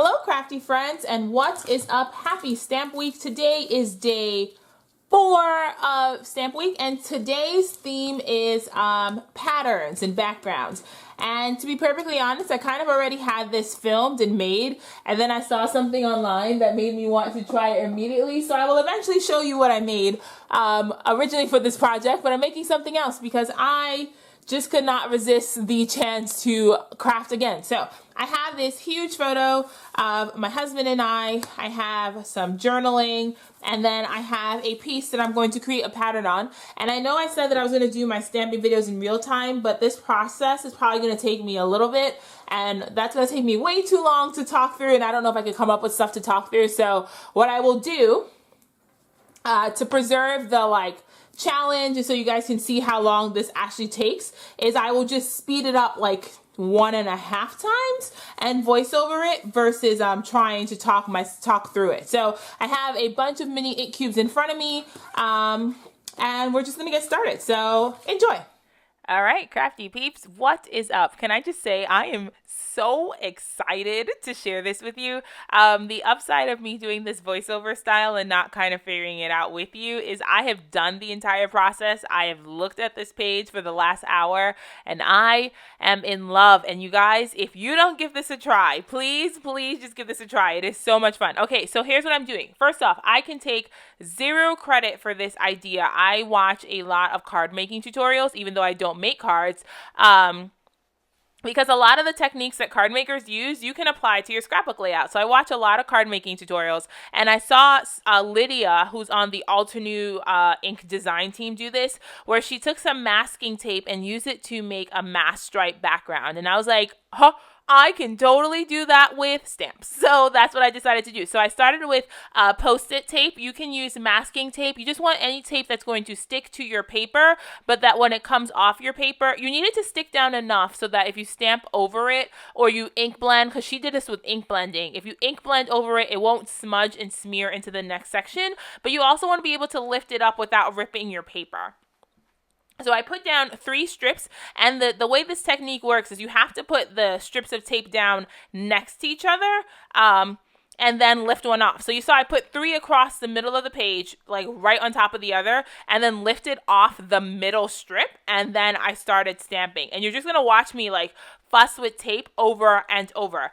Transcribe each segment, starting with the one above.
Hello, crafty friends, and what is up? Happy Stamp Week. Today is day 4 of Stamp Week, and today's theme is patterns and backgrounds. And to be perfectly honest, I kind of already had this filmed and made, and then I saw something online that made me want to try it immediately. So I will eventually show you what I made originally for this project, but I'm making something else because I just could not resist the chance to craft again. So I have this huge photo of my husband and I have some journaling, and then I have a piece that I'm going to create a pattern on. And I know I said that I was going to do my stamping videos in real time, but this process is probably going to take me a little bit, and that's going to take me way too long to talk through, and I don't know if I could come up with stuff to talk through. So what I will do to preserve the challenge, and so you guys can see how long this actually takes, is I will just speed it up like 1.5 times and voice over it versus trying to talk through it. So I have a bunch of mini ink cubes in front of me, and we're just gonna get started. So enjoy. All right, crafty peeps, what is up? Can I just say I am so excited to share this with you. The upside of me doing this voiceover style and not kind of figuring it out with you is I have done the entire process. I have looked at this page for the last hour and I am in love. And you guys, if you don't give this a try, please just give this a try. It is so much fun. Okay, so here's what I'm doing. First off, I can take 0 credit for this idea. I watch a lot of card making tutorials, even though I don't make cards. Because a lot of the techniques that card makers use, you can apply to your scrapbook layout. So I watch a lot of card making tutorials, and I saw Lydia, who's on the Altenew ink design team, do this, where she took some masking tape and used it to make a mask stripe background. And I was like, huh, I can totally do that with stamps. So that's what I decided to do. So I started with Post-it tape. You can use masking tape. You just want any tape that's going to stick to your paper, but that when it comes off your paper, you need it to stick down enough so that if you stamp over it or you ink blend, because she did this with ink blending, if you ink blend over it, it won't smudge and smear into the next section, but you also want to be able to lift it up without ripping your paper. So I put down 3 strips, and the way this technique works is you have to put the strips of tape down next to each other, and then lift one off. So you saw I put 3 across the middle of the page, like right on top of the other, and then lifted off the middle strip, and then I started stamping. And you're just gonna watch me fuss with tape over and over.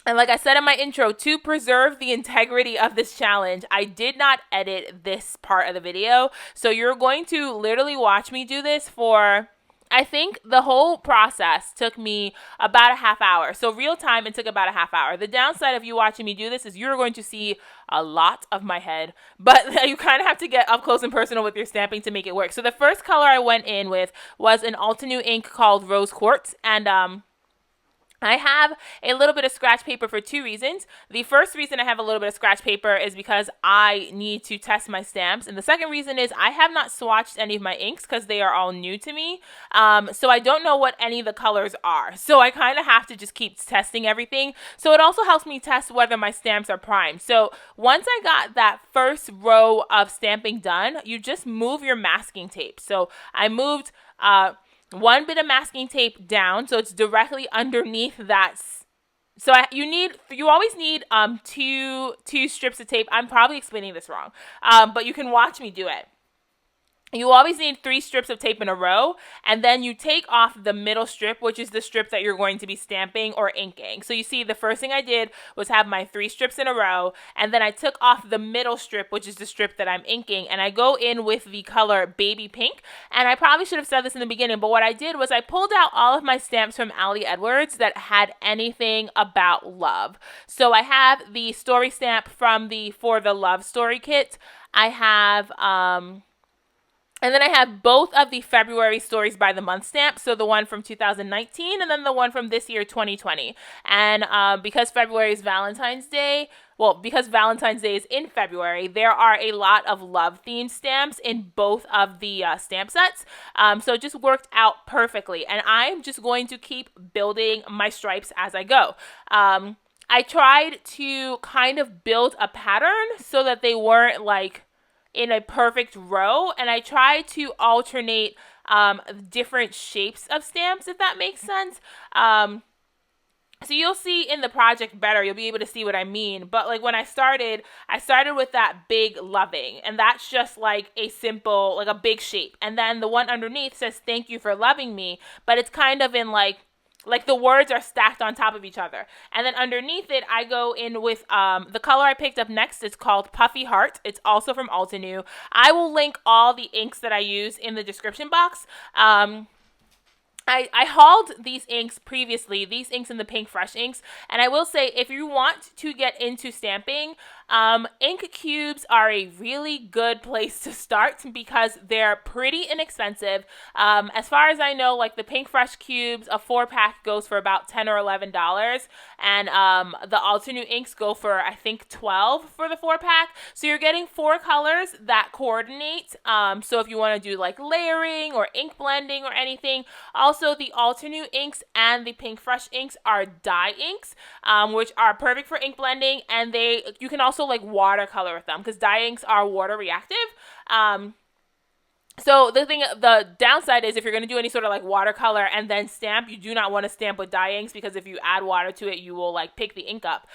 And like I said in my intro, to preserve the integrity of this challenge, I did not edit this part of the video. So you're going to literally watch me do this for, I think the whole process took me about a half hour. So real time, it took about a half hour. The downside of you watching me do this is you're going to see a lot of my head, but you kind of have to get up close and personal with your stamping to make it work. So the first color I went in with was an Altenew ink called Rose Quartz, and I have a little bit of scratch paper for 2 reasons. The first reason I have a little bit of scratch paper is because I need to test my stamps. And the second reason is I have not swatched any of my inks because they are all new to me. So I don't know what any of the colors are. So I kind of have to just keep testing everything. So it also helps me test whether my stamps are primed. So once I got that first row of stamping done, you just move your masking tape. So I moved 1 bit of masking tape down, so it's directly underneath that. So you always need two strips of tape. I'm probably explaining this wrong, but you can watch me do it. You always need 3 strips of tape in a row, and then you take off the middle strip, which is the strip that you're going to be stamping or inking. So you see, the first thing I did was have my 3 strips in a row, and then I took off the middle strip, which is the strip that I'm inking, and I go in with the color baby pink. And I probably should have said this in the beginning, but what I did was I pulled out all of my stamps from Ali Edwards that had anything about love. So I have the story stamp from the For the Love Story kit. I have and then I have both of the February Stories by the Month stamps, so the one from 2019 and then the one from this year, 2020. And because February is Valentine's Day, because Valentine's Day is in February, there are a lot of love-themed stamps in both of the stamp sets. So it just worked out perfectly. And I'm just going to keep building my stripes as I go. I tried to kind of build a pattern so that they weren't in a perfect row, and I try to alternate different shapes of stamps, if that makes sense. So you'll see in the project better, you'll be able to see what I mean. But like when I started with that big loving, and that's just like a simple, like a big shape. And then the one underneath says thank you for loving me, but it's kind of in like the words are stacked on top of each other. And then underneath it, I go in with the color I picked up next. It's called Puffy Heart. It's also from Altenew. I will link all the inks that I use in the description box. I hauled these inks previously, these inks in the Pink Fresh inks, and I will say if you want to get into stamping, ink cubes are a really good place to start because they're pretty inexpensive. As far as I know, like the Pink Fresh cubes, a 4-pack goes for about $10 or $11, and the Altenew inks go for I think $12 for the 4-pack. So you're getting 4 colors that coordinate. So if you want to do like layering or ink blending or anything, also the Altenew inks and the Pink Fresh inks are dye inks, which are perfect for ink blending, and you can also like watercolor with them because dye inks are water reactive. So the downside is if you're going to do any sort of like watercolor and then stamp, you do not want to stamp with dye inks because if you add water to it, you will like pick the ink up.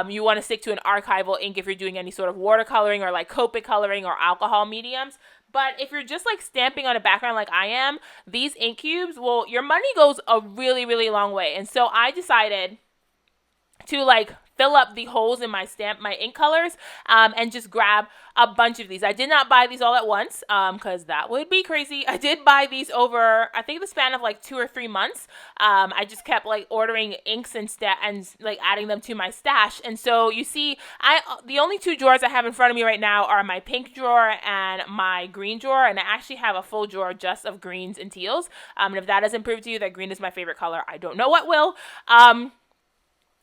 You want to stick to an archival ink if you're doing any sort of watercoloring or like Copic coloring or alcohol mediums. But if you're just like stamping on a background like I am, these ink cubes, well, your money goes a really, really long way. And so I decided to like fill up the holes in my ink colors, and just grab a bunch of these. I did not buy these all at once, because that would be crazy. I did buy these over, I think, the span of like 2 or 3 months. I just kept like ordering inks and like adding them to my stash. And so you see, the only 2 drawers I have in front of me right now are my pink drawer and my green drawer, and I actually have a full drawer just of greens and teals. And if that doesn't prove to you that green is my favorite color, I don't know what will.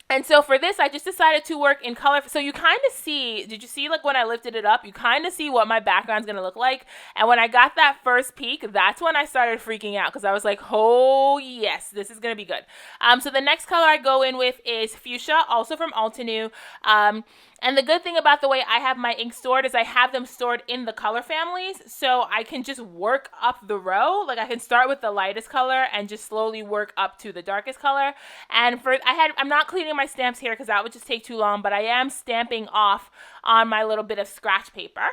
And so for this, I just decided to work in color. So you kind of see, did you see like when I lifted it up, you kind of see what my background's going to look like. And when I got that first peek, that's when I started freaking out because I was like, oh yes, this is going to be good. So the next color I go in with is Fuchsia, also from Altenew. And the good thing about the way I have my ink stored is I have them stored in the color families, so I can just work up the row. Like I can start with the lightest color and just slowly work up to the darkest color. And I'm not cleaning my stamps here because that would just take too long, but I am stamping off on my little bit of scratch paper.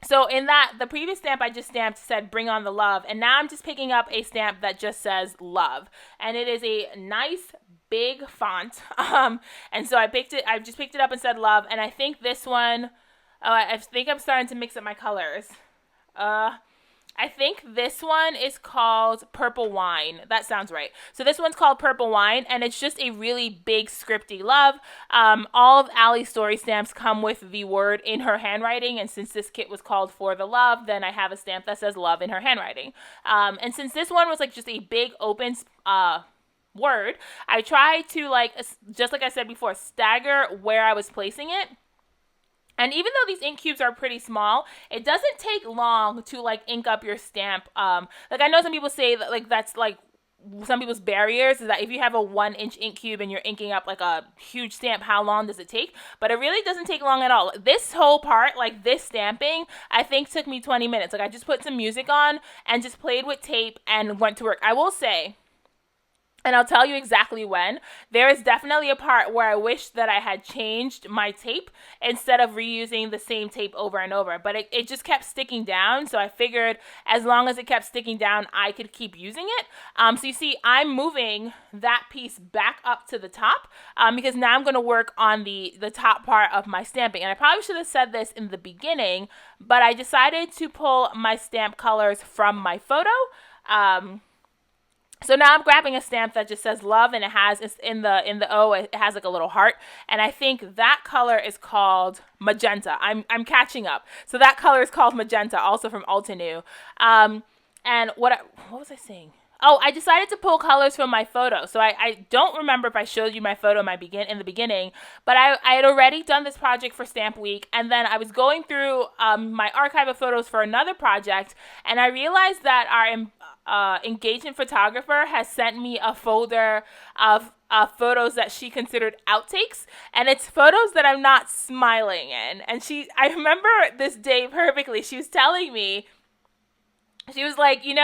So in the previous stamp I just stamped said bring on the love, and now I'm just picking up a stamp that just says love, and it is a nice big font. And so I just picked it up and said love, and I think this one, I think I'm starting to mix up my colors. I think this one is called Purple Wine. That sounds right. So this one's called Purple Wine, and it's just a really big scripty love. All of Allie's story stamps come with the word in her handwriting, and since this kit was called For the Love, then I have a stamp that says love in her handwriting. And since this one was like just a big open word, I tried to, like, just like I said before, stagger where I was placing it. And even though these ink cubes are pretty small, it doesn't take long to like ink up your stamp. Like I know some people say that like that's like some people's barriers is that if you have a 1-inch ink cube and you're inking up like a huge stamp, how long does it take? But it really doesn't take long at all. This whole part, like this stamping, I think took me 20 minutes. Like I just put some music on and just played with tape and went to work. I will say, and I'll tell you exactly when, there is definitely a part where I wish that I had changed my tape instead of reusing the same tape over and over. But it just kept sticking down, so I figured as long as it kept sticking down, I could keep using it. So you see, I'm moving that piece back up to the top because now I'm going to work on the top part of my stamping. And I probably should have said this in the beginning, but I decided to pull my stamp colors from my photo. So now I'm grabbing a stamp that just says love, and it's in the O, it has like a little heart, and I think that color is called magenta. I'm catching up. So that color is called magenta, also from Altenew. And what was I saying? Oh, I decided to pull colors from my photo. So I don't remember if I showed you my photo in the beginning, but I had already done this project for Stamp Week, and then I was going through my archive of photos for another project, and I realized that our engagement photographer has sent me a folder of photos that she considered outtakes, and it's photos that I'm not smiling in. And I remember this day perfectly. She was telling me, She was like, you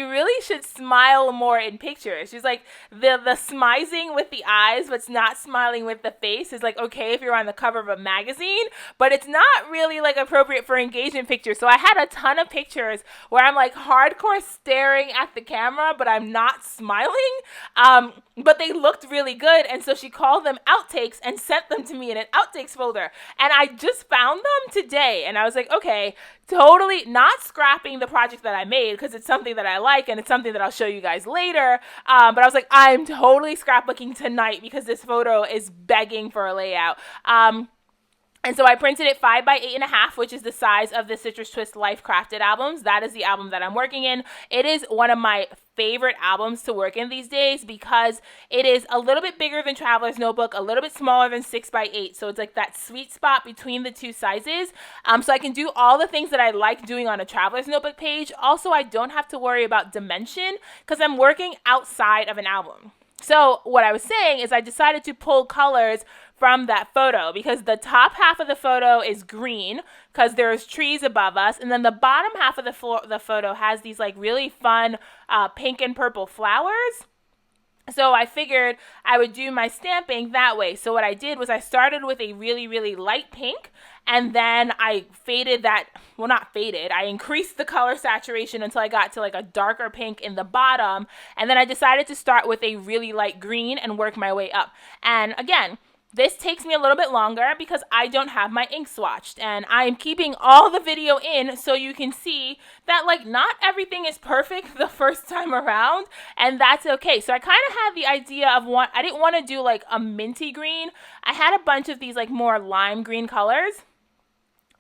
really should smile more in pictures. She's like, the smizing with the eyes, but it's not smiling with the face is like okay if you're on the cover of a magazine, but it's not really like appropriate for engagement pictures. So I had a ton of pictures where I'm like hardcore staring at the camera, but I'm not smiling. But they looked really good, and so she called them outtakes and sent them to me in an outtakes folder. And I just found them today, and I was like, okay, totally not scrapping the project that I made because it's something that I like and it's something that I'll show you guys later. But I was like, I'm totally scrapbooking tonight because this photo is begging for a layout. And so I printed it 5 by 8.5, which is the size of the Citrus Twist Life Crafted albums. That is the album that I'm working in. It is one of my favorite albums to work in these days because it is a little bit bigger than Traveler's Notebook, a little bit smaller than 6 by 8. So it's like that sweet spot between the two sizes. So I can do all the things that I like doing on a Traveler's Notebook page. Also, I don't have to worry about dimension because I'm working outside of an album. So what I was saying is I decided to pull colors from that photo because the top half of the photo is green because there's trees above us, and then the bottom half of the photo has these like really fun pink and purple flowers. So I figured I would do my stamping that way. So what I did was I started with a really, really light pink, and then I faded that, well, not faded, I increased the color saturation until I got to like a darker pink in the bottom, and then I decided to start with a really light green and work my way up. And again, this takes me a little bit longer because I don't have my ink swatched, and I'm keeping all the video in so you can see that like not everything is perfect the first time around, and that's okay. So I kind of had the idea of I didn't want to do like a minty green. I had a bunch of these like more lime green colors.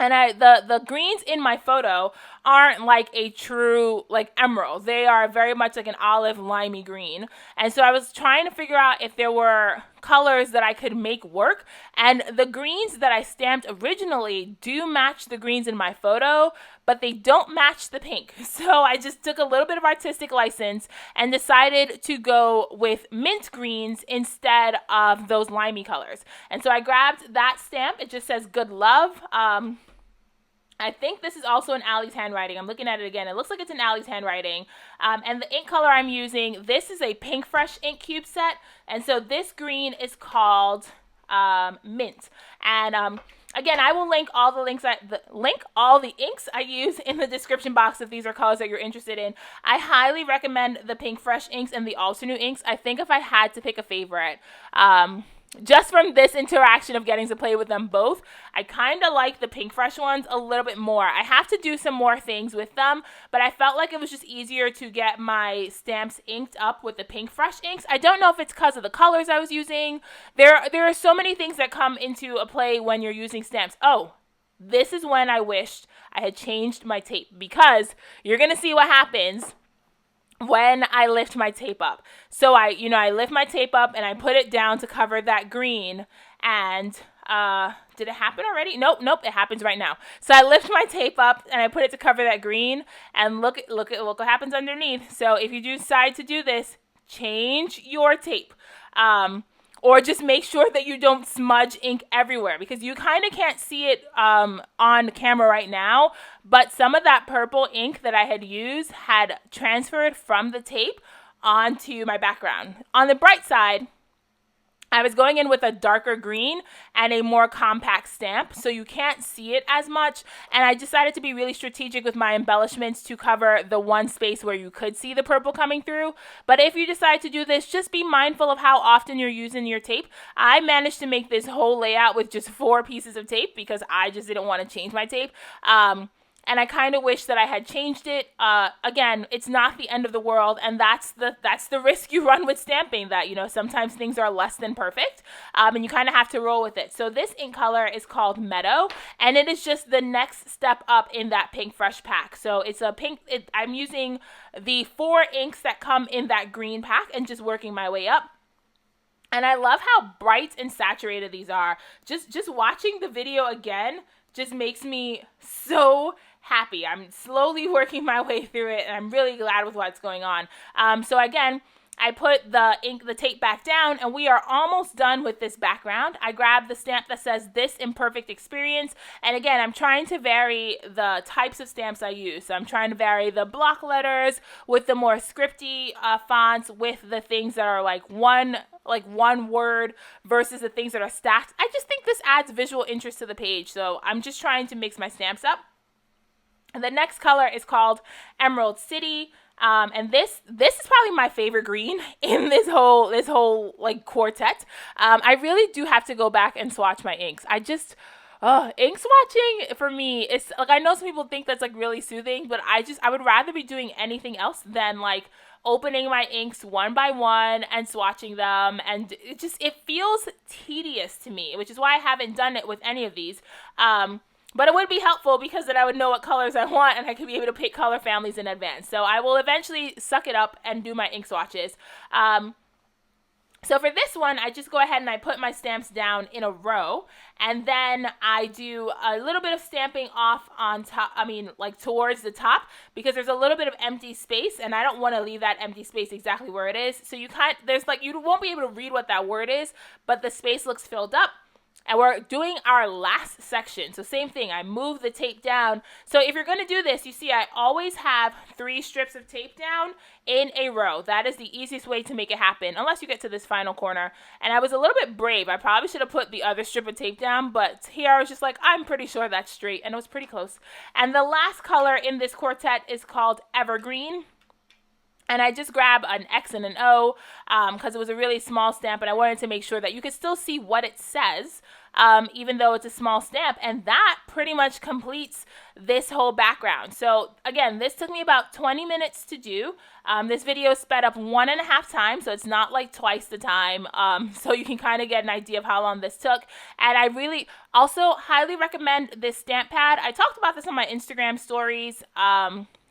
And the greens in my photo aren't like a true like emerald. They are very much like an olive limey green. And so I was trying to figure out if there were colors that I could make work. And the greens that I stamped originally do match the greens in my photo, but they don't match the pink. So I just took a little bit of artistic license and decided to go with mint greens instead of those limey colors. And so I grabbed that stamp. It just says good love. I think this is also in Allie's handwriting. I'm looking at it again. It looks like it's in Allie's handwriting. And the ink color I'm using, this is a Pink Fresh ink cube set. And so this green is called Mint. And again, I will link all the inks I use in the description box if these are colors that you're interested in. I highly recommend the Pink Fresh inks and the Altenew inks. I think if I had to pick a favorite, just from this interaction of getting to play with them both, I kind of like the Pink Fresh ones a little bit more. I have to do some more things with them, but I felt like it was just easier to get my stamps inked up with the Pink Fresh inks. I don't know if it's because of the colors I was using. There are so many things that come into a play when you're using stamps. Oh, this is when I wished I had changed my tape, because you're going to see what happens when I lift my tape up. So I lift my tape up and I put it down to cover that green, and did it happen already? Nope, it happens right now. So I lift my tape up and I put it to cover that green, and look what happens underneath. So if you decide to do this, change your tape. Or just make sure that you don't smudge ink everywhere, because you kind of can't see it on camera right now, but some of that purple ink that I had used had transferred from the tape onto my background. On the bright side, I was going in with a darker green and a more compact stamp, so you can't see it as much, and I decided to be really strategic with my embellishments to cover the one space where you could see the purple coming through. But if you decide to do this, just be mindful of how often you're using your tape. I managed to make this whole layout with just 4 pieces of tape because I just didn't want to change my tape. And I kind of wish that I had changed it. Again, it's not the end of the world, and that's the risk you run with stamping, that, sometimes things are less than perfect, and you kind of have to roll with it. So this ink color is called Meadow, and it is just the next step up in that Pink Fresh pack. So it's a pink, I'm using the 4 inks that come in that green pack and just working my way up. And I love how bright and saturated these are. Just watching the video again just makes me so happy. I'm slowly working my way through it, and I'm really glad with what's going on. So again, I put the tape back down, and we are almost done with this background. I grab the stamp that says "This Imperfect Experience," and again, I'm trying to vary the types of stamps I use. So I'm trying to vary the block letters with the more scripty fonts, with the things that are like one word versus the things that are stacked. I just think this adds visual interest to the page, so I'm just trying to mix my stamps up. And the next color is called Emerald City. And this is probably my favorite green in this whole like quartet. I really do have to go back and swatch my inks. Ink swatching for me, it's like, I know some people think that's like really soothing, but I would rather be doing anything else than like opening my inks one by one and swatching them, and it feels tedious to me, which is why I haven't done it with any of these. But it would be helpful because then I would know what colors I want, and I could be able to pick color families in advance. So I will eventually suck it up and do my ink swatches. So for this one, I just go ahead and I put my stamps down in a row, and then I do a little bit of stamping off on top, like towards the top, because there's a little bit of empty space, and I don't want to leave that empty space exactly where it is. So you won't be able to read what that word is, but the space looks filled up. And we're doing our last section. So same thing, I move the tape down. So if you're going to do this, you see I always have 3 strips of tape down in a row. That is the easiest way to make it happen, unless you get to this final corner. And I was a little bit brave. I probably should have put the other strip of tape down, but here I was just like, I'm pretty sure that's straight, and it was pretty close. And the last color in this quartet is called Evergreen. And I just grab an X and an O because it was a really small stamp, and I wanted to make sure that you could still see what it says, even though it's a small stamp. And that pretty much completes this whole background. So again, this took me about 20 minutes to do. This video is sped up 1.5 times, so it's not like twice the time. So you can kind of get an idea of how long this took. And I really also highly recommend this stamp pad. I talked about this on my Instagram stories.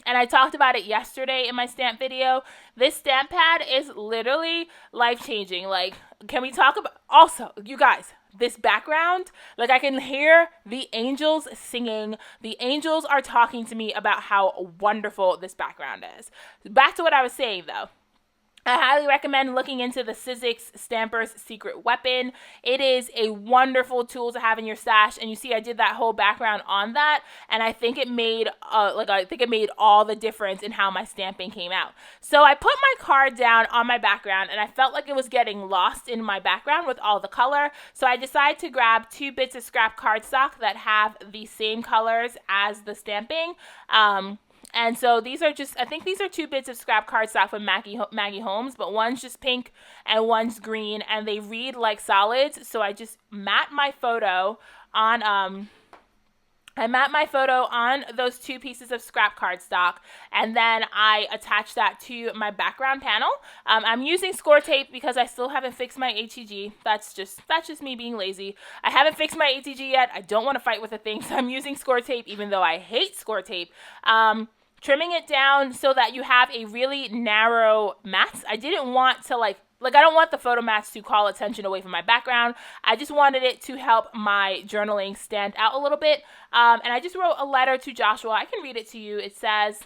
And I talked about it yesterday in my stamp video. This stamp pad is literally life-changing. Like, can we talk about... Also, you guys, this background, like, I can hear the angels singing. The angels are talking to me about how wonderful this background is. Back to what I was saying, though. I highly recommend looking into the Sizzix Stamper's Secret Weapon. It is a wonderful tool to have in your stash, and you see I did that whole background on that, and I think it made all the difference in how my stamping came out. So I put my card down on my background, and I felt like it was getting lost in my background with all the color, so I decided to grab 2 bits of scrap cardstock that have the same colors as the stamping. And so these are I think these are 2 bits of scrap cardstock from Maggie Holmes, but one's just pink and one's green, and they read like solids. So I just matte my photo on, those 2 pieces of scrap cardstock, and then I attach that to my background panel. I'm using score tape because I still haven't fixed my HEG. That's just me being lazy. I haven't fixed my HEG yet. I don't want to fight with the thing, so I'm using score tape, even though I hate score tape. Trimming it down so that you have a really narrow mat. I didn't want to I don't want the photo mats to call attention away from my background. I just wanted it to help my journaling stand out a little bit. And I just wrote a letter to Joshua. I can read it to you. It says,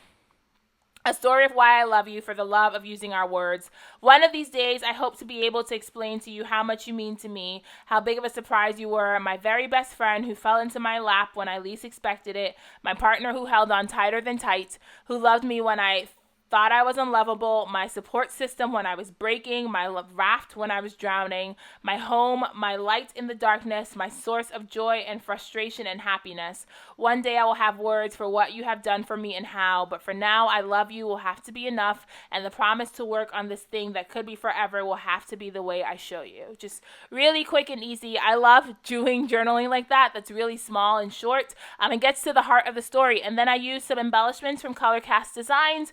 "A story of why I love you, for the love of using our words. One of these days, I hope to be able to explain to you how much you mean to me, how big of a surprise you were, my very best friend who fell into my lap when I least expected it, my partner who held on tighter than tight, who loved me when I thought I was unlovable, my support system when I was breaking, my raft when I was drowning, my home, my light in the darkness, my source of joy and frustration and happiness. One day I will have words for what you have done for me and how, but for now, I love you will have to be enough, and the promise to work on this thing that could be forever will have to be the way I show you." Just really quick and easy. I love doing journaling like that. That's really small and short. It gets to the heart of the story. And then I use some embellishments from Colorcast Designs.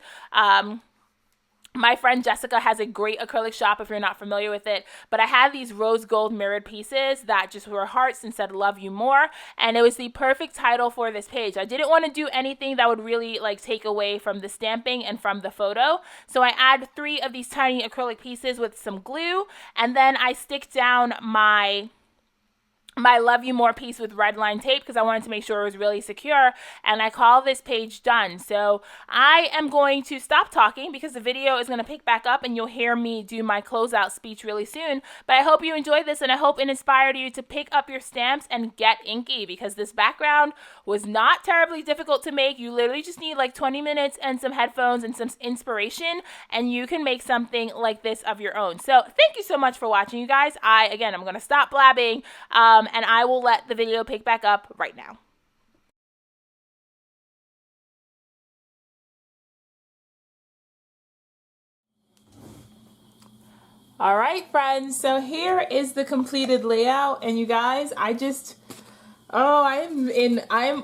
My friend Jessica has a great acrylic shop if you're not familiar with it, but I had these rose gold mirrored pieces that just were hearts and said "love you more," and it was the perfect title for this page. I didn't want to do anything that would really take away from the stamping and from the photo, so I add 3 of these tiny acrylic pieces with some glue, and then I stick down my my Love You More piece with red line tape because I wanted to make sure it was really secure, and I call this page done. So I am going to stop talking because the video is going to pick back up and you'll hear me do my closeout speech really soon. But I hope you enjoyed this, and I hope it inspired you to pick up your stamps and get inky, because this background was not terribly difficult to make. You literally just need like 20 minutes and some headphones and some inspiration, and you can make something like this of your own. So thank you so much for watching, you guys. I'm going to stop blabbing. And I will let the video pick back up right now. All right, friends, so here is the completed layout, and you guys, I am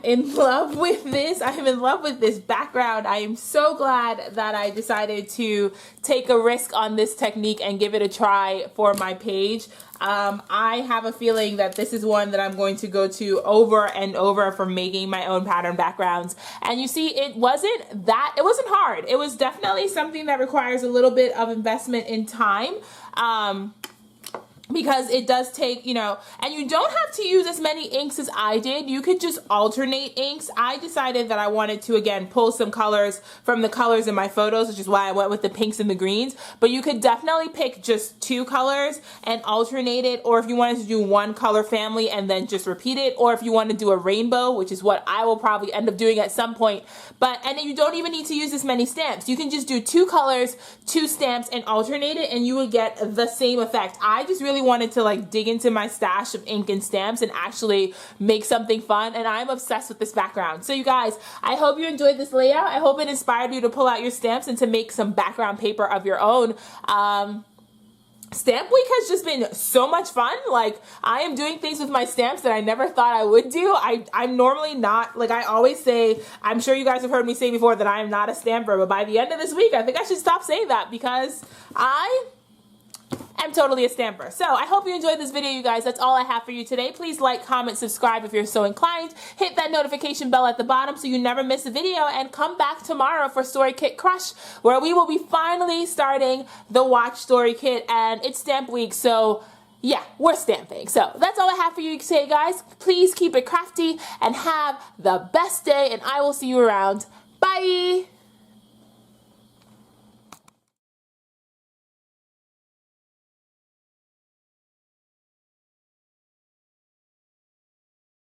in love with this. I am in love with this background. I am so glad that I decided to take a risk on this technique and give it a try for my page. I have a feeling that this is one that I'm going to go to over and over for making my own pattern backgrounds. And you see, it wasn't hard. It was definitely something that requires a little bit of investment in time. Because it does take, and you don't have to use as many inks as I did. You could just alternate inks. I decided that I wanted to, again, pull some colors from the colors in my photos, which is why I went with the pinks and the greens. But you could definitely pick just 2 colors and alternate it, or if you wanted to do one color family and then just repeat it, or if you want to do a rainbow, which is what I will probably end up doing at some point. And then you don't even need to use this many stamps. You can just do 2 colors, 2 stamps, and alternate it, and you will get the same effect. I just really wanted to like dig into my stash of ink and stamps and actually make something fun, and I'm obsessed with this background. So you guys, I hope you enjoyed this layout. I hope it inspired you to pull out your stamps and to make some background paper of your own. Stamp week has just been so much fun. Like, I am doing things with my stamps that I never thought I would do. I'm normally not, like I always say, I'm sure you guys have heard me say before that I am not a stamper, but by the end of this week, I think I should stop saying that, because I'm totally a stamper. So I hope you enjoyed this video, you guys. That's all I have for you today. Please like, comment, subscribe if you're so inclined. Hit that notification bell at the bottom so you never miss a video, and come back tomorrow for Story Kit Crush, where we will be finally starting the watch story kit, and it's stamp week, so yeah, we're stamping. So that's all I have for you today, guys. Please keep it crafty and have the best day, and I will see you around. Bye!